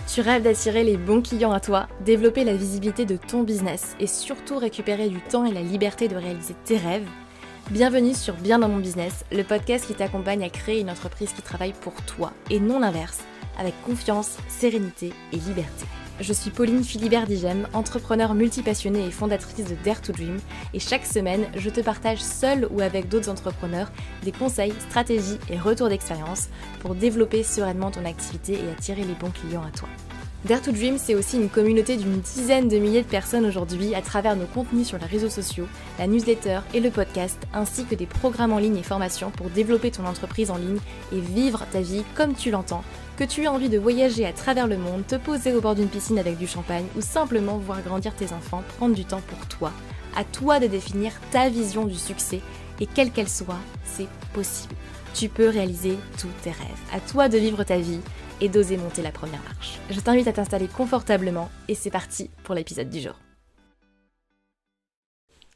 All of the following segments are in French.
Tu rêves d'attirer les bons clients à toi, développer la visibilité de ton business et surtout récupérer du temps et la liberté de réaliser tes rêves? Bienvenue sur Bien dans mon business, le podcast qui t'accompagne à créer une entreprise qui travaille pour toi et non l'inverse, avec confiance, sérénité et liberté. Je suis Pauline Philibert-Digem, entrepreneur multipassionnée et fondatrice de Dare to Dream, et chaque semaine, je te partage seule ou avec d'autres entrepreneurs des conseils, stratégies et retours d'expérience pour développer sereinement ton activité et attirer les bons clients à toi. Dare to Dream, c'est aussi une communauté d'une dizaine de milliers de personnes aujourd'hui à travers nos contenus sur les réseaux sociaux, la newsletter et le podcast, ainsi que des programmes en ligne et formations pour développer ton entreprise en ligne et vivre ta vie comme tu l'entends, que tu aies envie de voyager à travers le monde, te poser au bord d'une piscine avec du champagne ou simplement voir grandir tes enfants, prendre du temps pour toi. À toi de définir ta vision du succès et quelle qu'elle soit, c'est possible. Tu peux réaliser tous tes rêves. À toi de vivre ta vie et d'oser monter la première marche. Je t'invite à t'installer confortablement et c'est parti pour l'épisode du jour.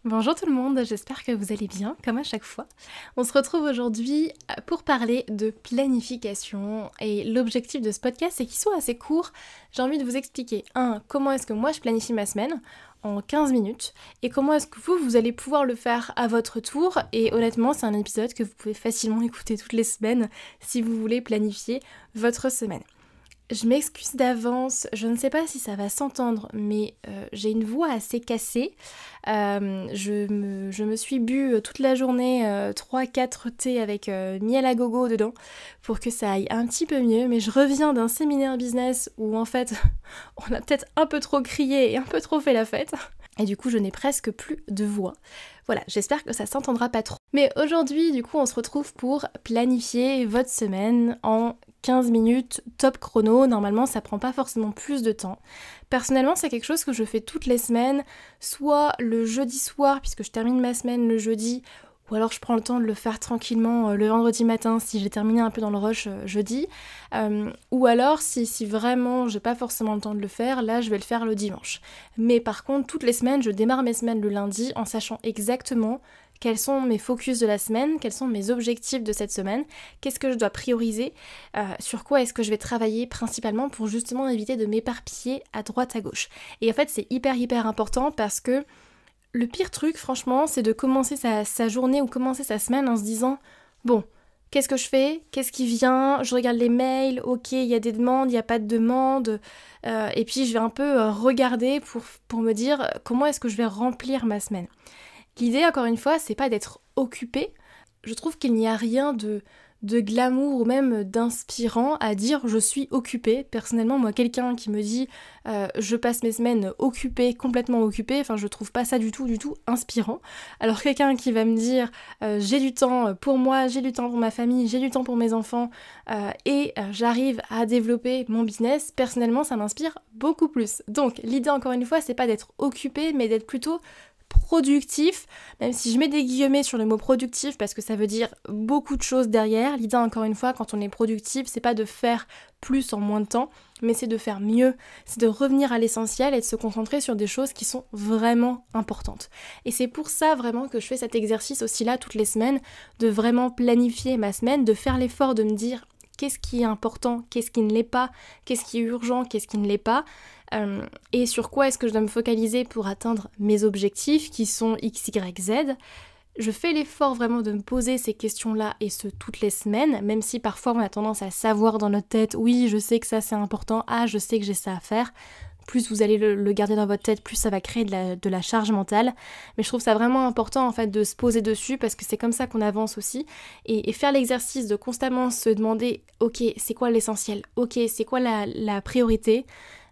Bonjour tout le monde, j'espère que vous allez bien, comme à chaque fois. On se retrouve aujourd'hui pour parler de planification et l'objectif de ce podcast c'est qu'il soit assez court. J'ai envie de vous expliquer, comment est-ce que moi je planifie ma semaine en 15 minutes et comment est-ce que vous allez pouvoir le faire à votre tour. Et honnêtement, c'est un épisode que vous pouvez facilement écouter toutes les semaines si vous voulez planifier votre semaine. Je m'excuse d'avance, je ne sais pas si ça va s'entendre, mais j'ai une voix assez cassée. Je me suis bu toute la journée 3-4 thés avec miel à gogo dedans pour que ça aille un petit peu mieux, mais je reviens d'un séminaire business où en fait on a peut-être un peu trop crié et un peu trop fait la fête. Et du coup, je n'ai presque plus de voix. Voilà, j'espère que ça s'entendra pas trop. Mais aujourd'hui, du coup, on se retrouve pour planifier votre semaine en 15 minutes, top chrono. Normalement, ça prend pas forcément plus de temps. Personnellement, c'est quelque chose que je fais toutes les semaines, soit le jeudi soir, puisque je termine ma semaine le jeudi, ou alors je prends le temps de le faire tranquillement le vendredi matin si j'ai terminé un peu dans le rush jeudi. Ou alors si vraiment j'ai pas forcément le temps de le faire, là je vais le faire le dimanche. Mais par contre, toutes les semaines, je démarre mes semaines le lundi en sachant exactement quels sont mes focus de la semaine, quels sont mes objectifs de cette semaine, qu'est-ce que je dois prioriser, sur quoi est-ce que je vais travailler principalement pour justement éviter de m'éparpiller à droite à gauche. Et en fait c'est hyper important parce que le pire truc, franchement, c'est de commencer sa journée ou commencer sa semaine en se disant « Bon, qu'est-ce que je fais ? Qu'est-ce qui vient ? Je regarde les mails, ok, il y a des demandes, il n'y a pas de demandes. Et puis je vais un peu regarder pour me dire comment est-ce que je vais remplir ma semaine. » L'idée, encore une fois, c'est pas d'être occupé. Je trouve qu'il n'y a rien de glamour ou même d'inspirant à dire je suis occupée. Personnellement, moi, quelqu'un qui me dit je passe mes semaines occupée, complètement occupée, enfin je trouve pas ça du tout inspirant. Alors quelqu'un qui va me dire j'ai du temps pour moi, j'ai du temps pour ma famille, j'ai du temps pour mes enfants et j'arrive à développer mon business, personnellement ça m'inspire beaucoup plus. Donc l'idée encore une fois c'est pas d'être occupé mais d'être plutôt productif, même si je mets des guillemets sur le mot productif parce que ça veut dire beaucoup de choses derrière. L'idée encore une fois quand on est productif c'est pas de faire plus en moins de temps mais c'est de faire mieux, c'est de revenir à l'essentiel et de se concentrer sur des choses qui sont vraiment importantes. Et c'est pour ça vraiment que je fais cet exercice aussi là toutes les semaines, de vraiment planifier ma semaine, de faire l'effort de me dire qu'est-ce qui est important, qu'est-ce qui ne l'est pas, qu'est-ce qui est urgent, qu'est-ce qui ne l'est pas, et sur quoi est-ce que je dois me focaliser pour atteindre mes objectifs qui sont X, Y, Z. Je fais l'effort vraiment de me poser ces questions-là et ce toutes les semaines, même si parfois on a tendance à savoir dans notre tête, oui je sais que ça c'est important, je sais que j'ai ça à faire. Plus vous allez le garder dans votre tête, plus ça va créer de la charge mentale. Mais je trouve ça vraiment important en fait de se poser dessus parce que c'est comme ça qu'on avance aussi. Et faire l'exercice de constamment se demander ok c'est quoi l'essentiel, ok c'est quoi la priorité.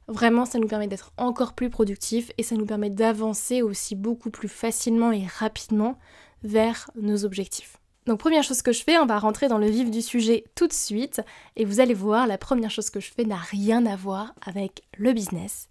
Vraiment ça nous permet d'être encore plus productifs et ça nous permet d'avancer aussi beaucoup plus facilement et rapidement vers nos objectifs. Donc première chose que je fais, on va rentrer dans le vif du sujet tout de suite et vous allez voir, la première chose que je fais n'a rien à voir avec le business.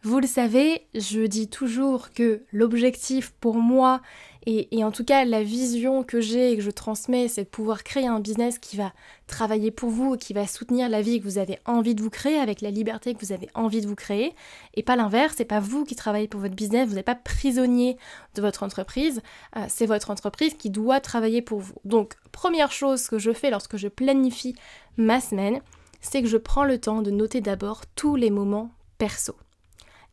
Vous le savez, je dis toujours que l'objectif pour moi et en tout cas la vision que j'ai et que je transmets, c'est de pouvoir créer un business qui va travailler pour vous, qui va soutenir la vie que vous avez envie de vous créer avec la liberté que vous avez envie de vous créer et pas l'inverse, c'est pas vous qui travaillez pour votre business, vous n'êtes pas prisonnier de votre entreprise, c'est votre entreprise qui doit travailler pour vous. Donc première chose que je fais lorsque je planifie ma semaine, c'est que je prends le temps de noter d'abord tous les moments perso.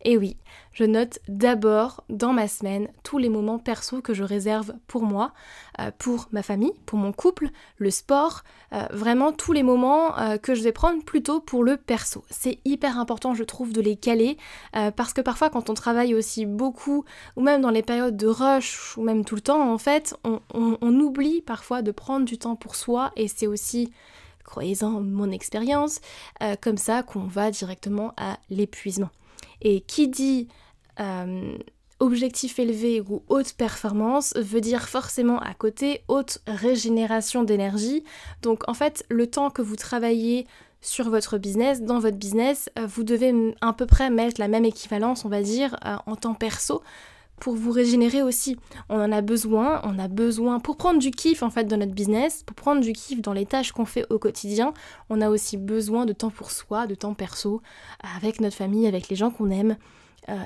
Et oui, je note d'abord dans ma semaine tous les moments perso que je réserve pour moi, pour ma famille, pour mon couple, le sport, vraiment tous les moments que je vais prendre plutôt pour le perso. C'est hyper important je trouve de les caler parce que parfois quand on travaille aussi beaucoup ou même dans les périodes de rush ou même tout le temps en fait, on oublie parfois de prendre du temps pour soi et c'est aussi, croyez-en mon expérience, comme ça qu'on va directement à l'épuisement. Et qui dit objectif élevé ou haute performance veut dire forcément à côté haute régénération d'énergie. Donc en fait, le temps que vous travaillez sur votre business, dans votre business, vous devez à peu près mettre la même équivalence, on va dire, en temps perso pour vous régénérer aussi. On en a besoin, pour prendre du kiff en fait dans notre business, pour prendre du kiff dans les tâches qu'on fait au quotidien, on a aussi besoin de temps pour soi, de temps perso, avec notre famille, avec les gens qu'on aime,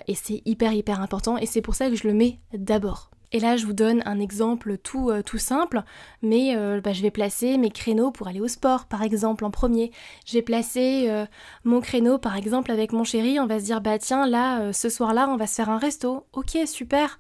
et c'est hyper important, et c'est pour ça que je le mets d'abord. Et là, je vous donne un exemple tout simple, mais je vais placer mes créneaux pour aller au sport, par exemple, en premier. Je vais placer mon créneau, par exemple, avec mon chéri. On va se dire, tiens, là, ce soir-là, on va se faire un resto. Ok, super.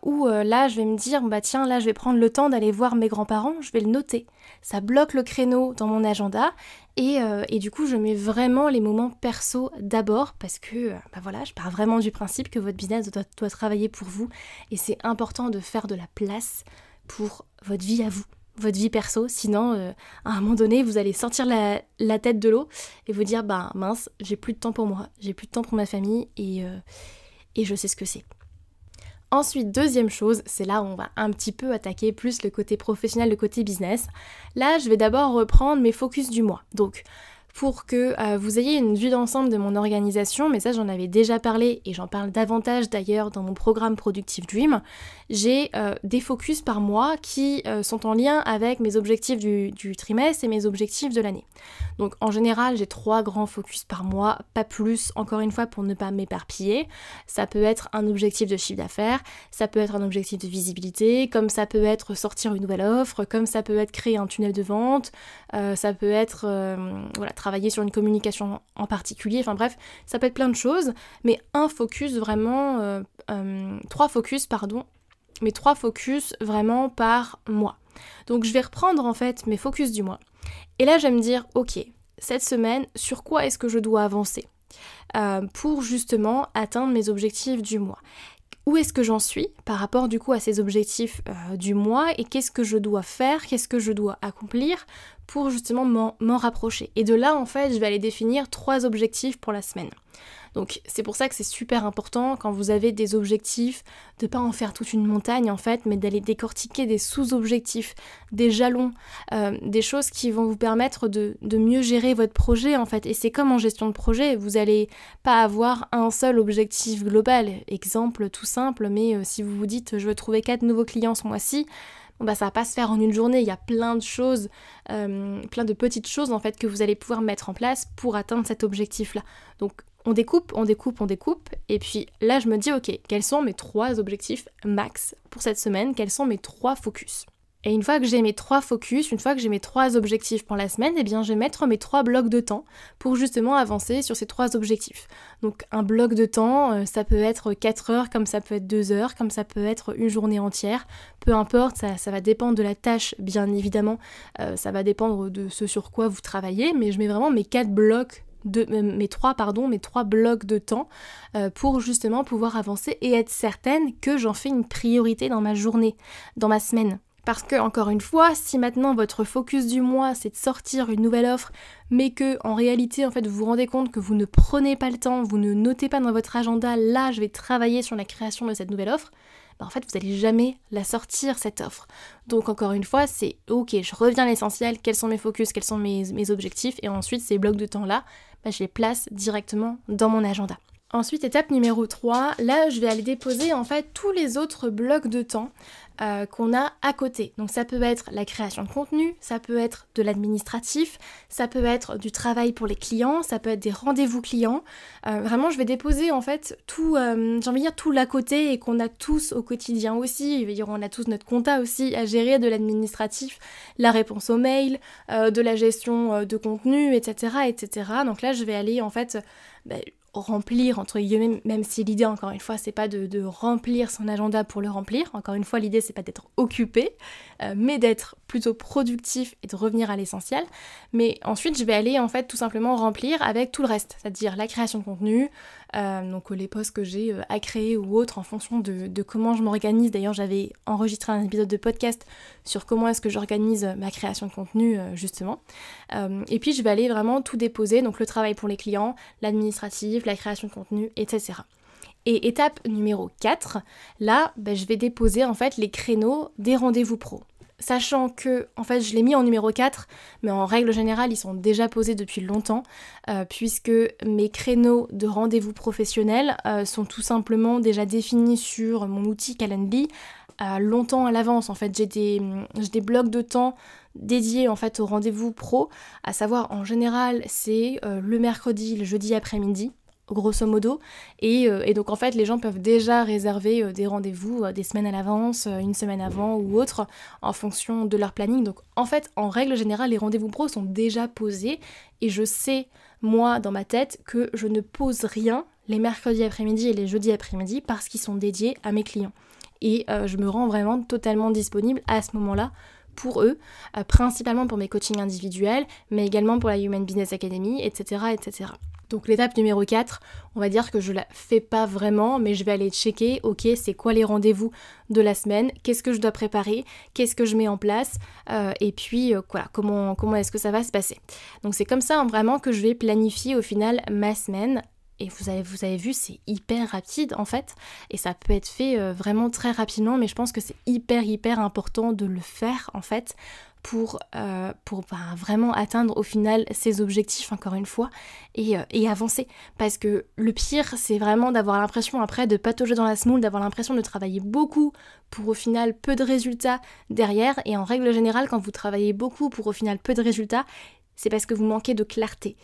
Ou là, je vais me dire, tiens, là, je vais prendre le temps d'aller voir mes grands-parents. Je vais le noter. Ça bloque le créneau dans mon agenda. Et du coup, je mets vraiment les moments perso d'abord parce que, je pars vraiment du principe que votre business doit travailler pour vous et c'est important de faire de la place pour votre vie à vous, votre vie perso. Sinon, à un moment donné, vous allez sortir la tête de l'eau et vous dire, mince, j'ai plus de temps pour moi, j'ai plus de temps pour ma famille et je sais ce que c'est. Ensuite, deuxième chose, c'est là où on va un petit peu attaquer plus le côté professionnel, le côté business. Là, je vais d'abord reprendre mes focus du mois. Donc, pour que vous ayez une vue d'ensemble de mon organisation, mais ça j'en avais déjà parlé et j'en parle davantage d'ailleurs dans mon programme Productive Dream, j'ai des focus par mois qui sont en lien avec mes objectifs du trimestre et mes objectifs de l'année. Donc en général j'ai 3 grands focus par mois, pas plus, encore une fois pour ne pas m'éparpiller. Ça peut être un objectif de chiffre d'affaires, ça peut être un objectif de visibilité, comme ça peut être sortir une nouvelle offre, comme ça peut être créer un tunnel de vente, ça peut être travailler sur une communication en particulier, enfin bref, ça peut être plein de choses, mais un focus vraiment, 3 focus vraiment par mois. Donc je vais reprendre en fait mes focus du mois. Et là je vais me dire, ok, cette semaine, sur quoi est-ce que je dois avancer pour justement atteindre mes objectifs du mois ? Où est-ce que j'en suis par rapport du coup à ces objectifs du mois et qu'est-ce que je dois faire, qu'est-ce que je dois accomplir pour justement m'en rapprocher. Et de là en fait je vais aller définir 3 objectifs pour la semaine. Donc c'est pour ça que c'est super important quand vous avez des objectifs de pas en faire toute une montagne en fait, mais d'aller décortiquer des sous-objectifs, des jalons, des choses qui vont vous permettre de mieux gérer votre projet en fait. Et c'est comme en gestion de projet, vous n'allez pas avoir un seul objectif global. Exemple tout simple, mais si vous vous dites je veux trouver 4 nouveaux clients ce mois-ci, ça va pas se faire en une journée, il y a plein de choses, plein de petites choses en fait que vous allez pouvoir mettre en place pour atteindre cet objectif-là. Donc on découpe, et puis là je me dis ok, quels sont mes 3 objectifs max pour cette semaine, quels sont mes 3 focus. Et une fois que j'ai mes 3 focus, une fois que j'ai mes 3 objectifs pour la semaine, je vais mettre mes 3 blocs de temps pour justement avancer sur ces 3 objectifs. Donc un bloc de temps, ça peut être 4 heures, comme ça peut être 2 heures, comme ça peut être une journée entière, peu importe, ça va dépendre de la tâche bien évidemment, ça va dépendre de ce sur quoi vous travaillez, mais je mets vraiment mes 3 blocs de temps pour justement pouvoir avancer et être certaine que j'en fais une priorité dans ma journée, dans ma semaine. Parce que, encore une fois, si maintenant votre focus du mois c'est de sortir une nouvelle offre, mais que en réalité en fait vous vous rendez compte que vous ne prenez pas le temps, vous ne notez pas dans votre agenda, là je vais travailler sur la création de cette nouvelle offre, en fait vous n'allez jamais la sortir cette offre. Donc encore une fois c'est ok, je reviens à l'essentiel, quels sont mes focus, quels sont mes objectifs, et ensuite ces blocs de temps là, je les place directement dans mon agenda. Ensuite, étape numéro 3, là je vais aller déposer en fait tous les autres blocs de temps qu'on a à côté. Donc ça peut être la création de contenu, ça peut être de l'administratif, ça peut être du travail pour les clients, ça peut être des rendez-vous clients. Vraiment je vais déposer en fait tout, j'ai envie de dire tout l'à côté et qu'on a tous au quotidien aussi. Je veux dire, on a tous notre compta aussi à gérer, de l'administratif, la réponse aux mails, de la gestion de contenu, etc., etc. Donc là je vais aller en fait remplir, entre guillemets, même si l'idée, encore une fois, c'est pas de remplir son agenda pour le remplir. Encore une fois, l'idée, c'est pas d'être occupé, mais d'être plutôt productif et de revenir à l'essentiel. Mais ensuite, je vais aller, en fait, tout simplement remplir avec tout le reste, c'est-à-dire la création de contenu, donc les posts que j'ai à créer ou autres en fonction de comment je m'organise. D'ailleurs, j'avais enregistré un épisode de podcast sur comment est-ce que j'organise ma création de contenu, justement. Et puis, je vais aller vraiment tout déposer, donc le travail pour les clients, l'administratif, la création de contenu, etc. Et étape numéro 4, là, je vais déposer en fait les créneaux des rendez-vous pro. Sachant que, en fait, je l'ai mis en numéro 4, mais en règle générale, ils sont déjà posés depuis longtemps, puisque mes créneaux de rendez-vous professionnels sont tout simplement déjà définis sur mon outil Calendly longtemps à l'avance. En fait, j'ai des blocs de temps dédiés en fait aux rendez-vous pro, à savoir en général, c'est le mercredi, le jeudi après-midi, grosso modo, et donc en fait les gens peuvent déjà réserver des rendez-vous des semaines à l'avance, une semaine avant ou autre, en fonction de leur planning. Donc en fait, en règle générale, les rendez-vous pro sont déjà posés, et je sais, moi, dans ma tête, que je ne pose rien les mercredis après-midi et les jeudis après-midi parce qu'ils sont dédiés à mes clients. Et je me rends vraiment totalement disponible à ce moment-là pour eux, principalement pour mes coachings individuels, mais également pour la Human Business Academy, etc., etc. Donc l'étape numéro 4, on va dire que je la fais pas vraiment, mais je vais aller checker, ok, c'est quoi les rendez-vous de la semaine, qu'est-ce que je dois préparer, qu'est-ce que je mets en place, et puis voilà, comment est-ce que ça va se passer. Donc c'est comme ça vraiment que je vais planifier au final ma semaine. Et vous avez vu, c'est hyper rapide en fait, et ça peut être fait vraiment très rapidement, mais je pense que c'est hyper important de le faire en fait pour vraiment atteindre au final ses objectifs, encore une fois, et avancer. Parce que le pire, c'est vraiment d'avoir l'impression après de patauger dans la semoule, d'avoir l'impression de travailler beaucoup pour au final peu de résultats derrière, et en règle générale, quand vous travaillez beaucoup pour au final peu de résultats, c'est parce que vous manquez de clarté.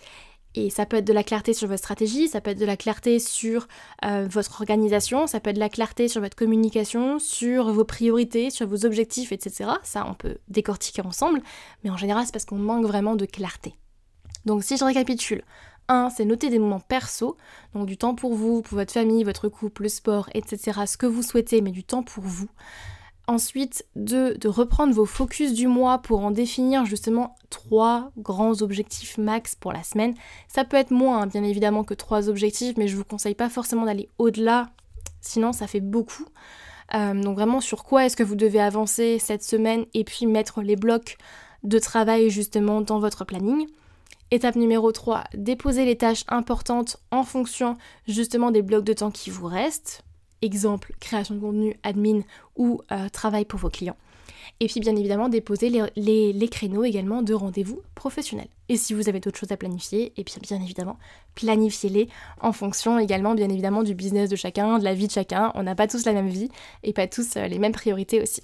Et ça peut être de la clarté sur votre stratégie, ça peut être de la clarté sur votre organisation, ça peut être de la clarté sur votre communication, sur vos priorités, sur vos objectifs, etc. Ça, on peut décortiquer ensemble, mais en général, c'est parce qu'on manque vraiment de clarté. Donc si je récapitule, 1, c'est noter des moments perso, donc du temps pour vous, pour votre famille, votre couple, le sport, etc. Ce que vous souhaitez, mais du temps pour vous. Ensuite, 2, de reprendre vos focus du mois pour en définir justement 3 grands objectifs max pour la semaine. Ça peut être moins, bien évidemment, que 3 objectifs, mais je vous conseille pas forcément d'aller au-delà, sinon ça fait beaucoup. Donc vraiment, sur quoi est-ce que vous devez avancer cette semaine, et puis mettre les blocs de travail justement dans votre planning. Étape numéro 3, déposer les tâches importantes en fonction justement des blocs de temps qui vous restent. Exemple, création de contenu, admin ou travail pour vos clients. Et puis bien évidemment déposer les créneaux également de rendez-vous professionnels. Et si vous avez d'autres choses à planifier, et bien évidemment, planifiez-les en fonction également bien évidemment du business de chacun, de la vie de chacun. On n'a pas tous la même vie et pas tous les mêmes priorités aussi.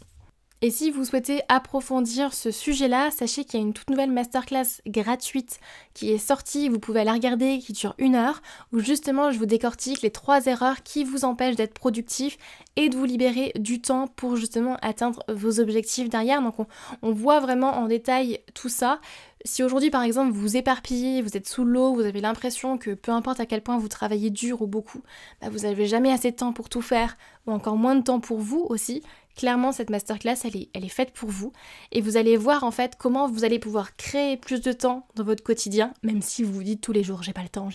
Et si vous souhaitez approfondir ce sujet-là, sachez qu'il y a une toute nouvelle masterclass gratuite qui est sortie, vous pouvez aller regarder, qui dure 1 heure, où justement je vous décortique les 3 erreurs qui vous empêchent d'être productif et de vous libérer du temps pour justement atteindre vos objectifs derrière. Donc on voit vraiment en détail tout ça. Si aujourd'hui par exemple vous vous éparpillez, vous êtes sous l'eau, vous avez l'impression que peu importe à quel point vous travaillez dur ou beaucoup, vous n'avez jamais assez de temps pour tout faire, ou encore moins de temps pour vous aussi, clairement cette masterclass elle est faite pour vous, et vous allez voir en fait comment vous allez pouvoir créer plus de temps dans votre quotidien, même si vous vous dites tous les jours j'ai pas le temps.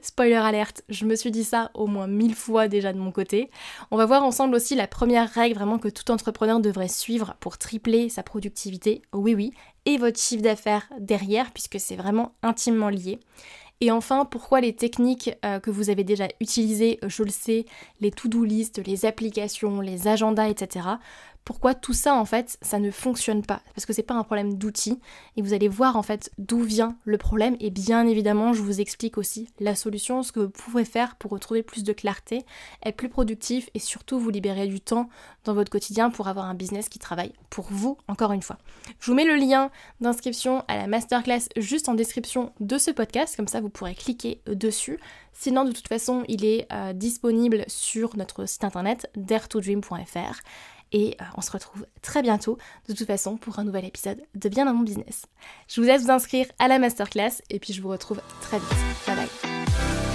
Spoiler alerte, je me suis dit ça au moins 1000 fois déjà de mon côté. On va voir ensemble aussi la première règle vraiment que tout entrepreneur devrait suivre pour tripler sa productivité, oui, et votre chiffre d'affaires derrière, puisque c'est vraiment intimement lié. Et enfin, pourquoi les techniques que vous avez déjà utilisées, je le sais, les to-do list, les applications, les agendas, etc. pourquoi tout ça en fait ça ne fonctionne pas, parce que c'est pas un problème d'outils et vous allez voir en fait d'où vient le problème et bien évidemment je vous explique aussi la solution, ce que vous pouvez faire pour retrouver plus de clarté, être plus productif et surtout vous libérer du temps dans votre quotidien pour avoir un business qui travaille pour vous encore une fois. Je vous mets le lien d'inscription à la masterclass juste en description de ce podcast, comme ça vous pourrez cliquer dessus. Sinon de toute façon il est disponible sur notre site internet daretodream.fr. Et on se retrouve très bientôt, de toute façon, pour un nouvel épisode de Bien dans mon business. Je vous laisse vous inscrire à la masterclass et puis je vous retrouve très vite. Bye bye.